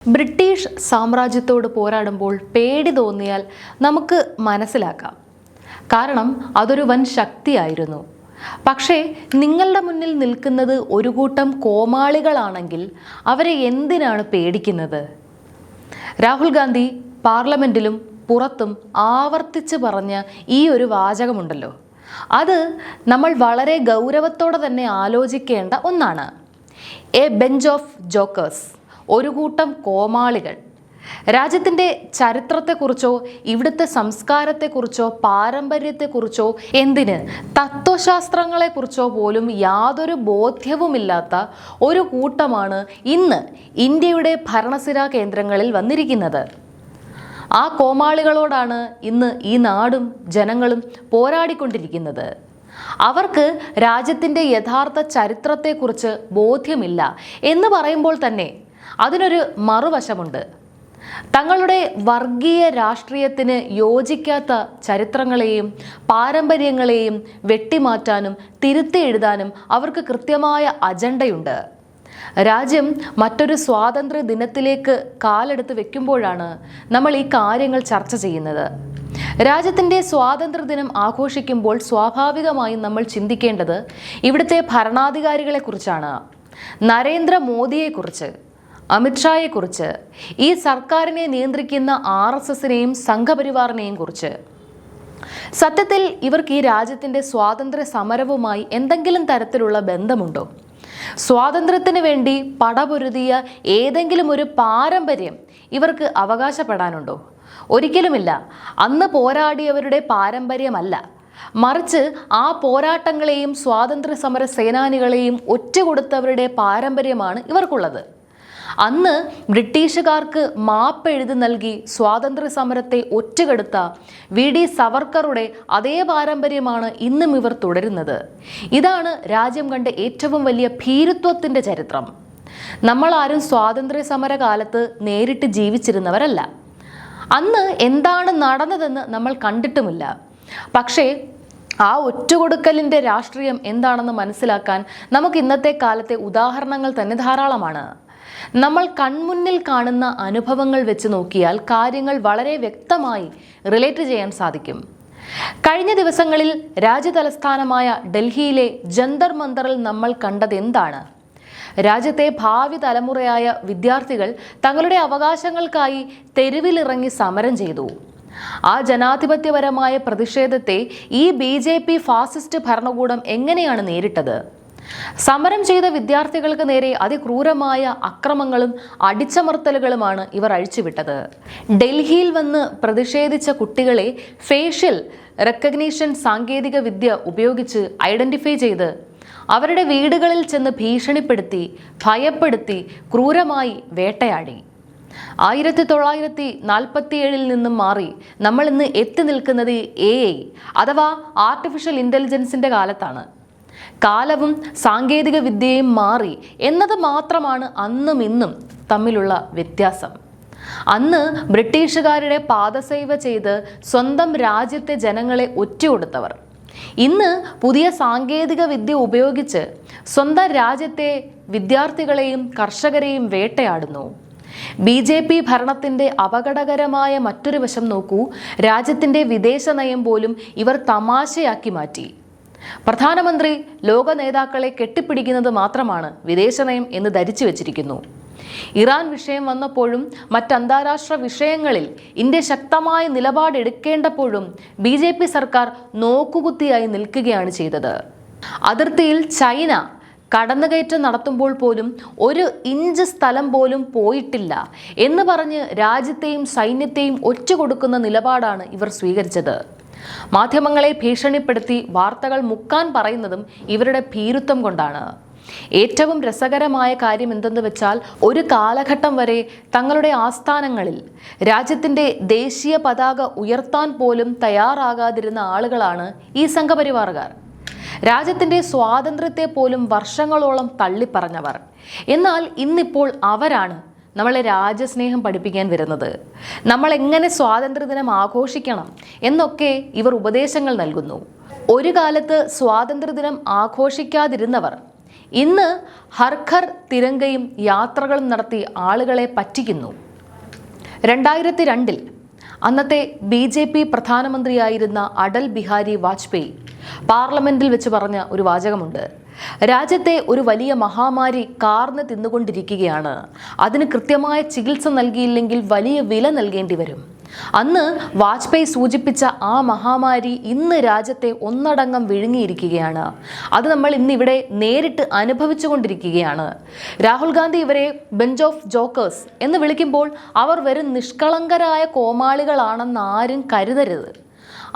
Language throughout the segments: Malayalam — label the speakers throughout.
Speaker 1: ബ്രിട്ടീഷ് സാമ്രാജ്യത്തോട് പോരാടുമ്പോൾ പേടി തോന്നിയാൽ നമുക്ക് മനസ്സിലാക്കാം. കാരണം അതൊരു വൻ ശക്തിയായിരുന്നു. പക്ഷേ നിങ്ങളുടെ മുന്നിൽ നിൽക്കുന്നത് ഒരു കൂട്ടം കോമാളികളാണെങ്കിൽ അവരെ എന്തിനാണ് പേടിക്കുന്നത്? രാഹുൽ ഗാന്ധി പാർലമെന്റിലും പുറത്തും ആവർത്തിച്ച് പറഞ്ഞ ഈ ഒരു വാചകമുണ്ടല്ലോ, അത് നമ്മൾ വളരെ ഗൗരവത്തോടെ തന്നെ ആലോചിക്കേണ്ട ഒന്നാണ്. എ ബെഞ്ച് ഓഫ് ജോക്കേഴ്സ്, ഒരു കൂട്ടം കോമാളികൾ. രാജ്യത്തിൻ്റെ ചരിത്രത്തെക്കുറിച്ചോ ഇവിടുത്തെ സംസ്കാരത്തെക്കുറിച്ചോ പാരമ്പര്യത്തെക്കുറിച്ചോ എന്തിന് തത്വശാസ്ത്രങ്ങളെക്കുറിച്ചോ പോലും യാതൊരു ബോധ്യവുമില്ലാത്ത ഒരു കൂട്ടമാണ് ഇന്ന് ഇന്ത്യയുടെ ഭരണസിരാ കേന്ദ്രങ്ങളിൽ വന്നിരിക്കുന്നത്. ആ കോമാളികളോടാണ് ഇന്ന് ഈ നാടും ജനങ്ങളും പോരാടിക്കൊണ്ടിരിക്കുന്നത്. അവർക്ക് രാജ്യത്തിൻ്റെ യഥാർത്ഥ ചരിത്രത്തെക്കുറിച്ച് ബോധ്യമില്ല എന്ന് പറയുമ്പോൾ തന്നെ അതിനൊരു മറുവശമുണ്ട്. തങ്ങളുടെ വർഗീയ രാഷ്ട്രീയത്തിന് യോജിക്കാത്ത ചരിത്രങ്ങളെയും പാരമ്പര്യങ്ങളെയും വെട്ടിമാറ്റാനും തിരുത്തി എഴുതാനും അവർക്ക് കൃത്യമായ അജണ്ടയുണ്ട്. രാജ്യം മറ്റൊരു സ്വാതന്ത്ര്യ ദിനത്തിലേക്ക് കാലെടുത്ത് വെക്കുമ്പോഴാണ് നമ്മൾ ഈ കാര്യങ്ങൾ ചർച്ച ചെയ്യുന്നത്. രാജ്യത്തിൻ്റെ സ്വാതന്ത്ര്യദിനം ആഘോഷിക്കുമ്പോൾ സ്വാഭാവികമായും നമ്മൾ ചിന്തിക്കേണ്ടത് ഇവിടുത്തെ ഭരണാധികാരികളെക്കുറിച്ചാണ്. നരേന്ദ്രമോദിയെക്കുറിച്ച്, അമിത്ഷായെക്കുറിച്ച്, ഈ സർക്കാരിനെ നിയന്ത്രിക്കുന്ന RSSനെയും സംഘപരിവാറിനെയും കുറിച്ച്. സത്യത്തിൽ ഇവർക്ക് ഈ രാജ്യത്തിൻ്റെ സ്വാതന്ത്ര്യ സമരവുമായി എന്തെങ്കിലും തരത്തിലുള്ള ബന്ധമുണ്ടോ? സ്വാതന്ത്ര്യത്തിന് വേണ്ടി പടപൊരുതിയ ഏതെങ്കിലും ഒരു പാരമ്പര്യം ഇവർക്ക് അവകാശപ്പെടാനുണ്ടോ? ഒരിക്കലുമില്ല. അന്ന് പോരാടിയവരുടെ പാരമ്പര്യമല്ല, മറിച്ച് ആ പോരാട്ടങ്ങളെയും സ്വാതന്ത്ര്യ സമര സേനാനികളെയും ഒറ്റുകൊടുത്തവരുടെ പാരമ്പര്യമാണ് ഇവർക്കുള്ളത്. അന്ന് ബ്രിട്ടീഷുകാർക്ക് മാപ്പെഴുതി നൽകി സ്വാതന്ത്ര്യ സമരത്തെ ഒറ്റുകെടുത്ത VD സവർക്കറുടെ അതേ പാരമ്പര്യമാണ് ഇന്നും ഇവർ തുടരുന്നത്. ഇതാണ് രാജ്യം കണ്ട ഏറ്റവും വലിയ ഭീരുത്വത്തിൻ്റെ ചരിത്രം. നമ്മളാരും സ്വാതന്ത്ര്യ സമര കാലത്ത് നേരിട്ട് ജീവിച്ചിരുന്നവരല്ല. അന്ന് എന്താണ് നടന്നതെന്ന് നമ്മൾ കണ്ടിട്ടുമില്ല. പക്ഷേ ആ ഒറ്റുകൊടുക്കലിൻ്റെ രാഷ്ട്രീയം എന്താണെന്ന് മനസ്സിലാക്കാൻ നമുക്ക് ഇന്നത്തെ കാലത്തെ ഉദാഹരണങ്ങൾ തന്നെ ധാരാളമാണ്. നമ്മൾ കൺമുന്നിൽ കാണുന്ന അനുഭവങ്ങൾ വെച്ച് നോക്കിയാൽ കാര്യങ്ങൾ വളരെ വ്യക്തമായി റിലേറ്റ് ചെയ്യാൻ സാധിക്കും. കഴിഞ്ഞ ദിവസങ്ങളിൽ രാജ്യതലസ്ഥാനമായ ഡൽഹിയിലെ ജന്തർ മന്ദറിൽ നമ്മൾ കണ്ടത് എന്താണ്? രാജ്യത്തെ ഭാവി തലമുറയായ വിദ്യാർത്ഥികൾ തങ്ങളുടെ അവകാശങ്ങൾക്കായി തെരുവിലിറങ്ങി സമരം ചെയ്തു. ആ ജനാധിപത്യപരമായ പ്രതിഷേധത്തെ ഈ BJP ഫാസിസ്റ്റ് ഭരണകൂടം എങ്ങനെയാണ് നേരിട്ടത്? സമരം ചെയ്ത വിദ്യാർത്ഥികൾക്ക് നേരെ അതിക്രൂരമായ അക്രമങ്ങളും അടിച്ചമർത്തലുകളുമാണ് ഇവർ അഴിച്ചുവിട്ടത്. ഡൽഹിയിൽ വന്ന് പ്രതിഷേധിച്ച കുട്ടികളെ ഫേഷ്യൽ റെക്കഗ്നീഷൻ സാങ്കേതിക വിദ്യ ഉപയോഗിച്ച് ഐഡന്റിഫൈ ചെയ്ത് അവരുടെ വീടുകളിൽ ചെന്ന് ഭീഷണിപ്പെടുത്തി, ഭയപ്പെടുത്തി, ക്രൂരമായി വേട്ടയാടി. 1947 നിന്നും മാറി നമ്മൾ ഇന്ന് എത്തി നിൽക്കുന്നത് AI അഥവാ ആർട്ടിഫിഷ്യൽ ഇൻ്റലിജൻസിൻ്റെ കാലത്താണ്. കാലവും സാങ്കേതിക വിദ്യയും മാറി എന്നത് മാത്രമാണ് അന്നും ഇന്നും തമ്മിലുള്ള വ്യത്യാസം. അന്ന് ബ്രിട്ടീഷുകാരുടെ പാദസേവ ചെയ്ത് സ്വന്തം രാജ്യത്തെ ജനങ്ങളെ ഒറ്റുകൊടുത്തവർ ഇന്ന് പുതിയ സാങ്കേതിക വിദ്യ ഉപയോഗിച്ച് സ്വന്തം രാജ്യത്തെ വിദ്യാർത്ഥികളെയും കർഷകരെയും വേട്ടയാടുന്നു. BJP ഭരണത്തിൻ്റെ അപകടകരമായ മറ്റൊരു വശം നോക്കൂ. രാജ്യത്തിൻ്റെ വിദേശ നയം പോലും ഇവർ തമാശയാക്കി മാറ്റി. പ്രധാനമന്ത്രി ലോക നേതാക്കളെ കെട്ടിപ്പിടിക്കുന്നത് മാത്രമാണ് വിദേശനയം എന്ന് ധരിച്ചു വച്ചിരിക്കുന്നു. ഇറാൻ വിഷയം വന്നപ്പോഴും മറ്റ് അന്താരാഷ്ട്ര വിഷയങ്ങളിൽ ഇന്ത്യ ശക്തമായ നിലപാടെടുക്കേണ്ടപ്പോഴും BJP സർക്കാർ നോക്കുകുത്തിയായി നിൽക്കുകയാണ് ചെയ്തത്. അതിർത്തിയിൽ ചൈന കടന്നുകയറ്റം നടത്തുമ്പോൾ പോലും ഒരു ഇഞ്ച് സ്ഥലം പോലും പോയിട്ടില്ല എന്ന് പറഞ്ഞ് രാജ്യത്തെയും സൈന്യത്തെയും ഒറ്റുകൊടുക്കുന്ന നിലപാടാണ് ഇവർ സ്വീകരിച്ചത്. മാധ്യമങ്ങളെ ഭീഷണിപ്പെടുത്തി വാർത്തകൾ മുക്കാൻ പറയുന്നതും ഇവരുടെ ഭീരുത്വം കൊണ്ടാണ്. ഏറ്റവും രസകരമായ കാര്യം എന്തെന്ന് വെച്ചാൽ ഒരു കാലഘട്ടം വരെ തങ്ങളുടെ ആസ്ഥാനങ്ങളിൽ രാജ്യത്തിൻ്റെ ദേശീയ പതാക ഉയർത്താൻ പോലും തയ്യാറാകാതിരുന്ന ആളുകളാണ് ഈ സംഘപരിവാറുകാർ. രാജ്യത്തിൻ്റെ സ്വാതന്ത്ര്യത്തെ പോലും വർഷങ്ങളോളം തള്ളിപ്പറഞ്ഞവർ. എന്നാൽ ഇന്നിപ്പോൾ അവരാണ് നമ്മളെ രാജ്യസ്നേഹം പഠിപ്പിക്കാൻ വരുന്നത്. നമ്മൾ എങ്ങനെ സ്വാതന്ത്ര്യദിനം ആഘോഷിക്കണം എന്നൊക്കെ ഇവർ ഉപദേശങ്ങൾ നൽകുന്നു. ഒരു കാലത്ത് സ്വാതന്ത്ര്യദിനം ആഘോഷിക്കാതിരുന്നവർ ഇന്ന് ഹർ ഘർ തിരങ്കയും യാത്രകളും നടത്തി ആളുകളെ പറ്റിക്കുന്നു. 2002 അന്നത്തെ BJP പ്രധാനമന്ത്രിയായിരുന്ന അടൽ ബിഹാരി വാജ്പേയി പാർലമെന്റിൽ വെച്ച് പറഞ്ഞ ഒരു വാചകമുണ്ട്. രാജ്യത്തെ ഒരു വലിയ മഹാമാരി കാർന്ന് തിന്നുകൊണ്ടിരിക്കുകയാണ്. അതിന് കൃത്യമായ ചികിത്സ നൽകിയില്ലെങ്കിൽ വലിയ വില നൽകേണ്ടി വരും. അന്ന് വാജ്പേയി സൂചിപ്പിച്ച ആ മഹാമാരി ഇന്ന് രാജ്യത്തെ ഒന്നടങ്കം വിഴുങ്ങിയിരിക്കുകയാണ്. അത് നമ്മൾ ഇന്നിവിടെ നേരിട്ട് അനുഭവിച്ചുകൊണ്ടിരിക്കുകയാണ്. രാഹുൽ ഗാന്ധി ഇവരെ ബെഞ്ച് ഓഫ് ജോക്കേഴ്സ് എന്ന് വിളിക്കുമ്പോൾ അവർ വെറും നിഷ്കളങ്കരായ കോമാളികളാണെന്ന് ആരും കരുതരുത്.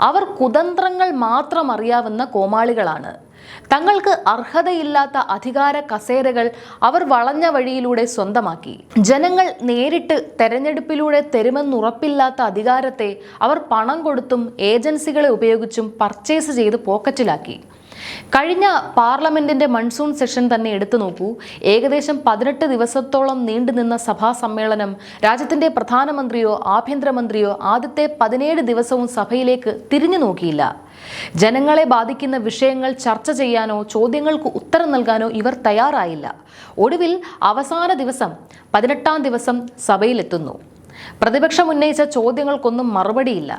Speaker 1: അവർ കുതന്ത്രങ്ങൾ മാത്രം അറിയാവുന്ന കോമാളികളാണ്. തങ്ങൾക്ക് അർഹതയില്ലാത്ത അധികാര കസേരകൾ അവർ വളഞ്ഞ വഴിയിലൂടെ സ്വന്തമാക്കി. ജനങ്ങൾ നേരിട്ട് തെരഞ്ഞെടുപ്പിലൂടെ തരുമെന്നുറപ്പില്ലാത്ത അധികാരത്തെ അവർ പണം കൊടുത്തും ഏജൻസികളെ ഉപയോഗിച്ചും പർച്ചേസ് ചെയ്ത് പോക്കറ്റിലാക്കി. കഴിഞ്ഞ പാർലമെന്റിന്റെ മൺസൂൺ സെഷൻ തന്നെ എടുത്തു നോക്കൂ. ഏകദേശം 18 ദിവസത്തോളം നീണ്ടുനിന്ന സഭാ സമ്മേളനം രാജ്യത്തിന്റെ പ്രധാനമന്ത്രിയോ ആഭ്യന്തരമന്ത്രിയോ ആദ്യത്തെ 17 ദിവസവും സഭയിലേക്ക് തിരിഞ്ഞു നോക്കിയില്ല. ജനങ്ങളെ ബാധിക്കുന്ന വിഷയങ്ങൾ ചർച്ച ചെയ്യാനോ ചോദ്യങ്ങൾക്ക് ഉത്തരം നൽകാനോ ഇവർ തയ്യാറായില്ല. ഒടുവിൽ അവസാന ദിവസം 18ാം ദിവസം സഭയിലെത്തുന്നു. പ്രതിപക്ഷം ഉന്നയിച്ച ചോദ്യങ്ങൾക്കൊന്നും മറുപടിയില്ല.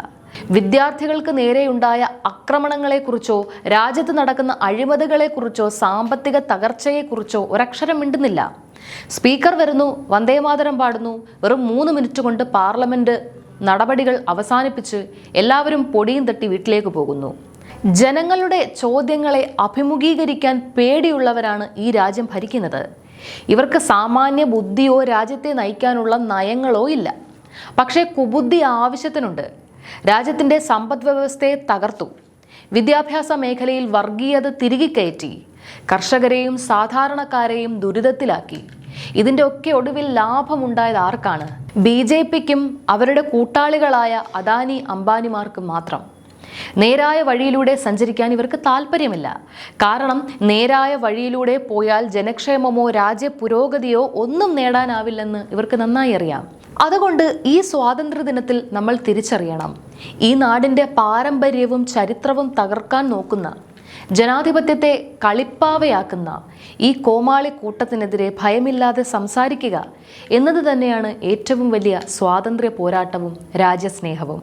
Speaker 1: വിദ്യാർത്ഥികൾക്ക് നേരെയുണ്ടായ ആക്രമണങ്ങളെക്കുറിച്ചോ രാജ്യത്ത് നടക്കുന്ന അഴിമതികളെക്കുറിച്ചോ സാമ്പത്തിക തകർച്ചയെക്കുറിച്ചോ ഒരക്ഷരം മിണ്ടുന്നില്ല. സ്പീക്കർ വരുന്നു, വന്ദേമാതരം പാടുന്നു. വെറും 3 മിനിറ്റ് കൊണ്ട് പാർലമെന്റ് നടപടികൾ അവസാനിപ്പിച്ച് എല്ലാവരും പൊടിയും തട്ടി വീട്ടിലേക്ക് പോകുന്നു. ജനങ്ങളുടെ ചോദ്യങ്ങളെ അഭിമുഖീകരിക്കാൻ പേടിയുള്ളവരാണ് ഈ രാജ്യം ഭരിക്കുന്നത്. ഇവർക്ക് സാമാന്യ ബുദ്ധിയോ രാജ്യത്തെ നയിക്കാനുള്ള നയങ്ങളോ ഇല്ല. പക്ഷേ കുബുദ്ധി ആവശ്യത്തിനുണ്ട്. രാജ്യത്തിൻ്റെ സമ്പദ് വ്യവസ്ഥയെ തകർത്തു. വിദ്യാഭ്യാസ മേഖലയിൽ വർഗീയത തിരികെ കയറ്റി. കർഷകരെയും സാധാരണക്കാരെയും ദുരിതത്തിലാക്കി. ഇതിൻ്റെ ഒക്കെ ഒടുവിൽ ലാഭമുണ്ടായത് ആർക്കാണ്? BJPക്കും അവരുടെ കൂട്ടാളികളായ അദാനി അംബാനിമാർക്കും മാത്രം. നേരായ വഴിയിലൂടെ സഞ്ചരിക്കാൻ ഇവർക്ക് താല്പര്യമില്ല. കാരണം നേരായ വഴിയിലൂടെ പോയാൽ ജനക്ഷേമമോ രാജ്യ പുരോഗതിയോ ഒന്നും നേടാനാവില്ലെന്ന് ഇവർക്ക് നന്നായി അറിയാം. അതുകൊണ്ട് ഈ സ്വാതന്ത്ര്യ ദിനത്തിൽ നമ്മൾ തിരിച്ചറിയണം, ഈ നാടിൻ്റെ പാരമ്പര്യവും ചരിത്രവും തകർക്കാൻ നോക്കുന്ന, ജനാധിപത്യത്തെ കളിപ്പാവയാക്കുന്ന ഈ കോമാളി കൂട്ടത്തിനെതിരെ ഭയമില്ലാതെ സംസാരിക്കുക എന്നത് തന്നെയാണ് ഏറ്റവും വലിയ സ്വാതന്ത്ര്യ പോരാട്ടവും രാജ്യസ്നേഹവും.